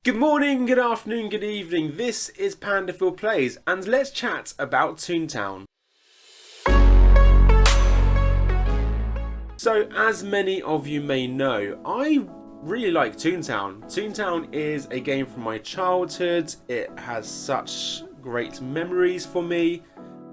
Good morning, good afternoon, good evening. This is Pandaphil Plays, and let's chat about Toontown. So, as many of you may know, I really like Toontown. Toontown is a game from my childhood. It has such great memories for me,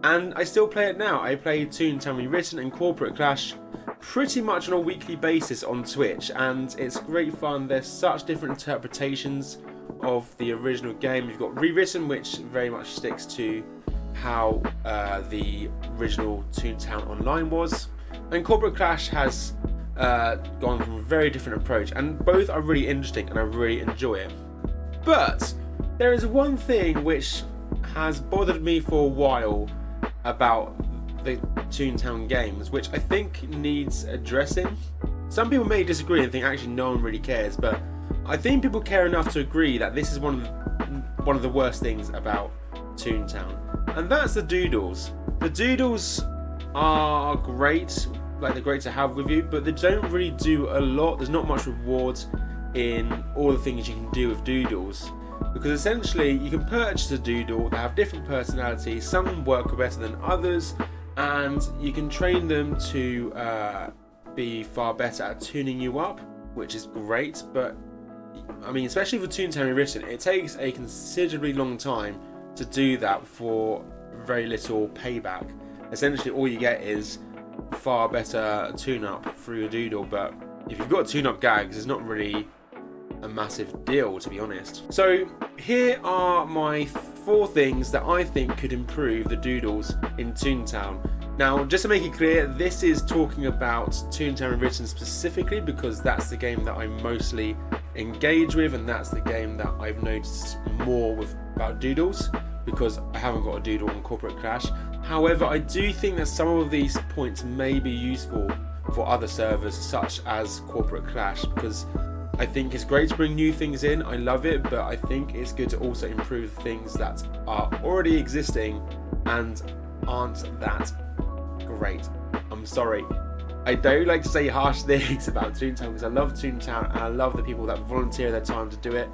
and I still play it now. I play Toontown Rewritten and Corporate Clash pretty much on a weekly basis on Twitch, and it's great fun. There's such different interpretations of the original game. You've got Rewritten, which very much sticks to how the original Toontown Online was, and Corporate Clash has gone from a very different approach, and both are really interesting and I really enjoy it. But there is one thing which has bothered me for a while about the Toontown games, which I think needs addressing. Some people may disagree and think actually no one really cares, but I think people care enough to agree that this is one of the worst things about Toontown, and that's the Doodles. The Doodles are great, like they're great to have with you, but they don't really do a lot. There's not much reward in all the things you can do with Doodles, because essentially you can purchase a Doodle that have different personalities. Some work better than others, and you can train them to be far better at tuning you up, which is great. But I mean, especially for Toontown Rewritten, it takes a considerably long time to do that for very little payback. Essentially all you get is far better tune-up through your Doodle, but if you've got tune-up gags, it's not really a massive deal, to be honest. So here are my 4 things that I think could improve the Doodles in Toontown. Now, just to make it clear, this is talking about Toontown Rewritten specifically, because that's the game that I mostly engage with, and that's the game that I've noticed more with about Doodles, because I haven't got a Doodle on Corporate Clash. However, I do think that some of these points may be useful for other servers such as Corporate Clash, because I think it's great to bring new things in. I love it, but I think it's good to also improve things that are already existing and aren't that great. I'm sorry. I don't like to say harsh things about Toontown because I love Toontown and I love the people that volunteer their time to do it,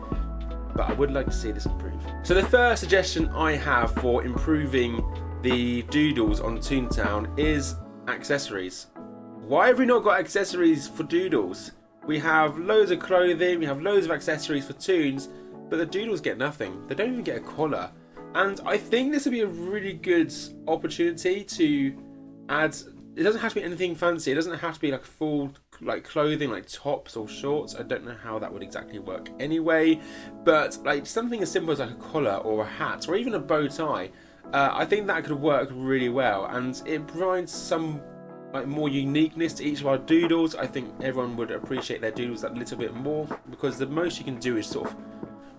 but I would like to see this improve. So the first suggestion I have for improving the Doodles on Toontown is accessories. Why have we not got accessories for Doodles? We have loads of clothing, we have loads of accessories for Toons, but the Doodles get nothing. They don't even get a collar. And I think this would be a really good opportunity to add. It doesn't have to be anything fancy. It doesn't have to be like full like clothing, like tops or shorts. I don't know how that would exactly work anyway, but like something as simple as like a collar or a hat or even a bow tie. I think that could work really well, and it provides some like more uniqueness to each of our Doodles. I think everyone would appreciate their Doodles that little bit more, because the most you can do is sort of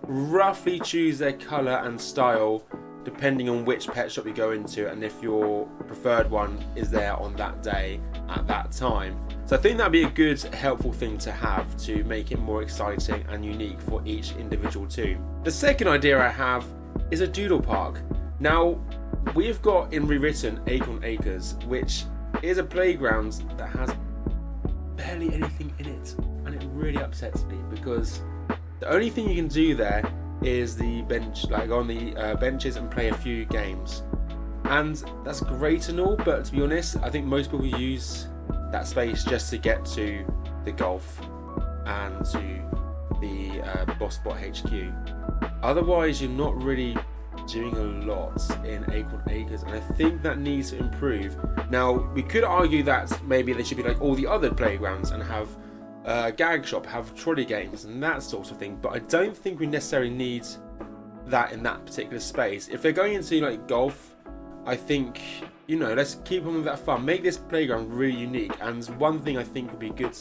roughly choose their colour and style depending on which pet shop you go into and if your preferred one is there on that day at that time. So I think that'd be a good helpful thing to have to make it more exciting and unique for each individual toon. The second idea I have is a Doodle Park. Now, we've got in Rewritten Acorn Acres, which is a playground that has barely anything in it, and it really upsets me because the only thing you can do there is the bench, like on the benches, and play a few games, and that's great and all, but to be honest, I think most people use that space just to get to the golf and to the Boss Bot HQ. Otherwise, you're not really doing a lot in Acorn Acres, and I think that needs to improve. Now, we could argue that maybe they should be like all the other playgrounds and have gag shop, have trolley games and that sort of thing, but I don't think we necessarily need that in that particular space. If they're going into like golf, I think, you know, let's keep on with that fun, make this playground really unique. And one thing I think would be good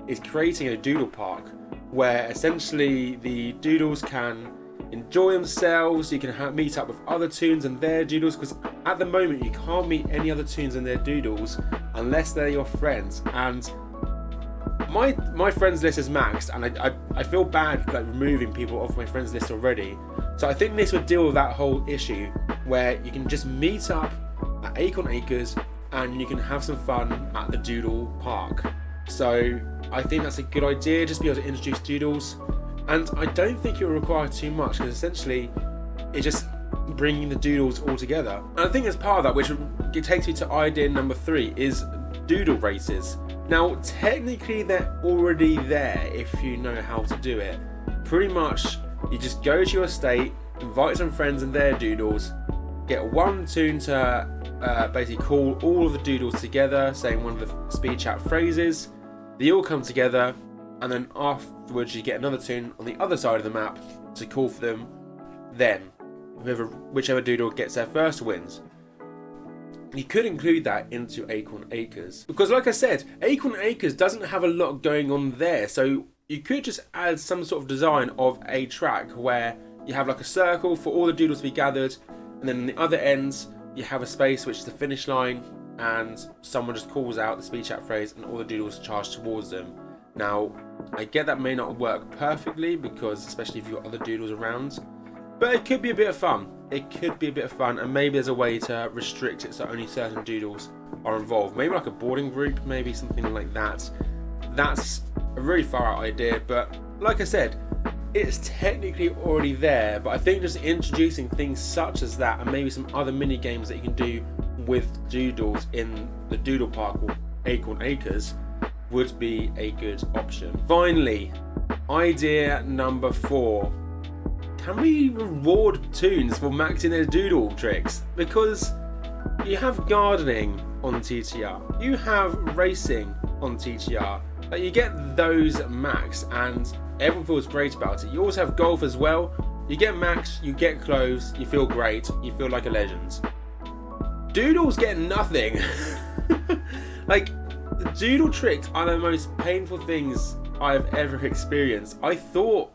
is creating a Doodle Park where essentially the Doodles can enjoy themselves. You can meet up with other toons and their Doodles, because at the moment you can't meet any other toons and their Doodles unless they're your friends, and my friends list is maxed, and I feel bad like removing people off my friends list already. So I think this would deal with that whole issue where you can just meet up at Acorn Acres and you can have some fun at the Doodle Park. So I think that's a good idea, just be able to introduce Doodles. And I don't think it will require too much, because essentially it's just bringing the doodles all together. And I think as part of that, which takes me to idea number 3, is doodle races. Now technically they're already there if you know how to do it. Pretty much you just go to your estate, invite some friends and their doodles, get one toon to basically call all of the doodles together, saying one of the speed chat phrases. They all come together, and then afterwards you get another toon on the other side of the map to call for them. Then whichever doodle gets there first wins. You could include that into Acorn Acres, because like I said, Acorn Acres doesn't have a lot going on there, so you could just add some sort of design of a track where you have like a circle for all the doodles to be gathered, and then on the other ends you have a space which is the finish line, and someone just calls out the speed chat phrase and all the doodles charge towards them. Now I get that may not work perfectly, because especially if you've got other doodles around, but it could be a bit of fun. It could be a bit of fun, and maybe there's a way to restrict it so only certain doodles are involved. Maybe like a boarding group, maybe something like that. That's a really far out idea, but like I said, it's technically already there. But I think just introducing things such as that, and maybe some other mini games that you can do with doodles in the Doodle Park or Acorn Acres would be a good option. Finally, idea number 4. Can we reward toons for maxing their doodle tricks? Because you have gardening on TTR, you have racing on TTR, like you get those max and everyone feels great about it. You also have golf as well. You get max, you get clothes, you feel great, you feel like a legend. Doodles get nothing. Like, the doodle tricks are the most painful things I've ever experienced. I thought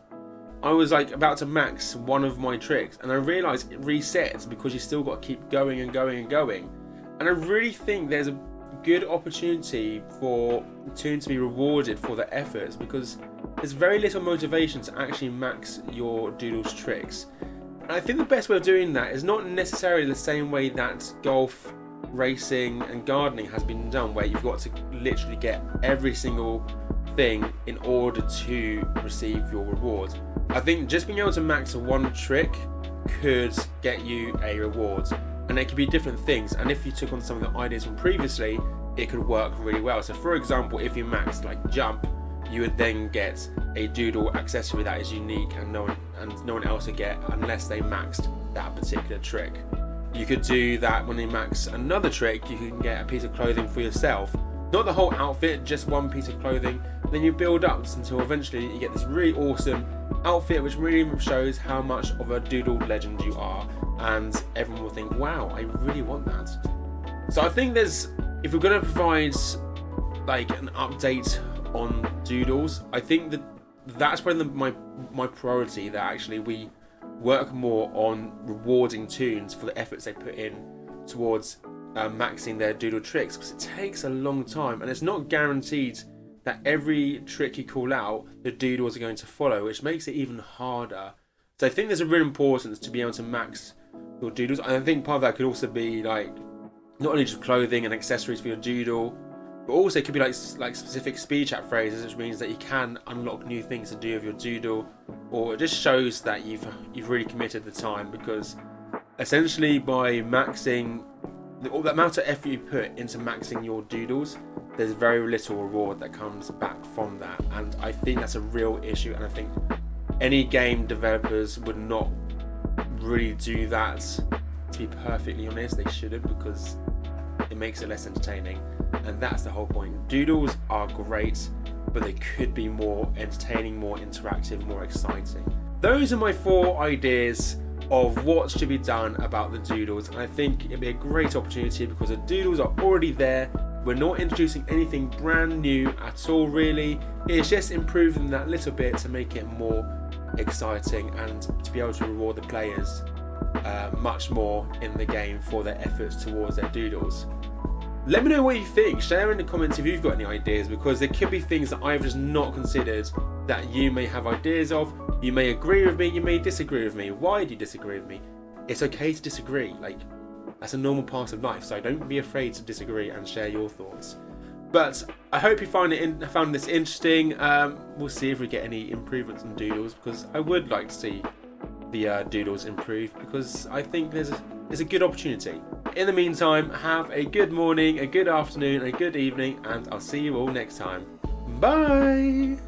I was like about to max one of my tricks, and I realised it resets because you still got to keep going and going and going. And I really think there's a good opportunity for toons to be rewarded for their efforts, because there's very little motivation to actually max your doodles tricks. And I think the best way of doing that is not necessarily the same way that golf, racing and gardening has been done, where you've got to literally get every single thing in order to receive your reward. I think just being able to max one trick could get you a reward, and it could be different things, and if you took on some of the ideas from previously, it could work really well. So for example, if you maxed like jump, you would then get a doodle accessory that is unique and no one else would get unless they maxed that particular trick. You could do that when you max another trick, you can get a piece of clothing for yourself. Not the whole outfit, just one piece of clothing. Then you build up until eventually you get this really awesome outfit, which really shows how much of a doodle legend you are, and everyone will think, wow, I really want that. So I think if we're going to provide like an update on doodles, I think that's probably my priority, that actually we work more on rewarding toons for the efforts they put in towards maxing their doodle tricks, because it takes a long time and it's not guaranteed that every trick you call out the doodles are going to follow, which makes it even harder. So I think there's a real importance to be able to max your doodles, and I think part of that could also be like not only just clothing and accessories for your doodle, but also it could be like specific speed chat phrases, which means that you can unlock new things to do with your doodle, or it just shows that you've really committed the time, because essentially by maxing the amount of effort you put into maxing your doodles, there's very little reward that comes back from that, and I think that's a real issue, and I think any game developers would not really do that. To be perfectly honest, they shouldn't, because it makes it less entertaining, and that's the whole point. Doodles are great, but they could be more entertaining, more interactive, more exciting. Those are my 4 ideas of what should be done about the doodles, and I think it'd be a great opportunity because the doodles are already there. We're not introducing anything brand new at all, really. It's just improving that little bit to make it more exciting and to be able to reward the players much more in the game for their efforts towards their doodles. Let me know what you think. Share in the comments if you've got any ideas, because there could be things that I've just not considered that you may have ideas of. You may agree with me, you may disagree with me. Why do you disagree with me? It's okay to disagree. Like, that's a normal part of life, so don't be afraid to disagree and share your thoughts. But I hope you found this interesting. We'll see if we get any improvements on Doodles, because I would like to see the Doodles improve, because I think there's a good opportunity. In the meantime, have a good morning, a good afternoon, a good evening, and I'll see you all next time. Bye!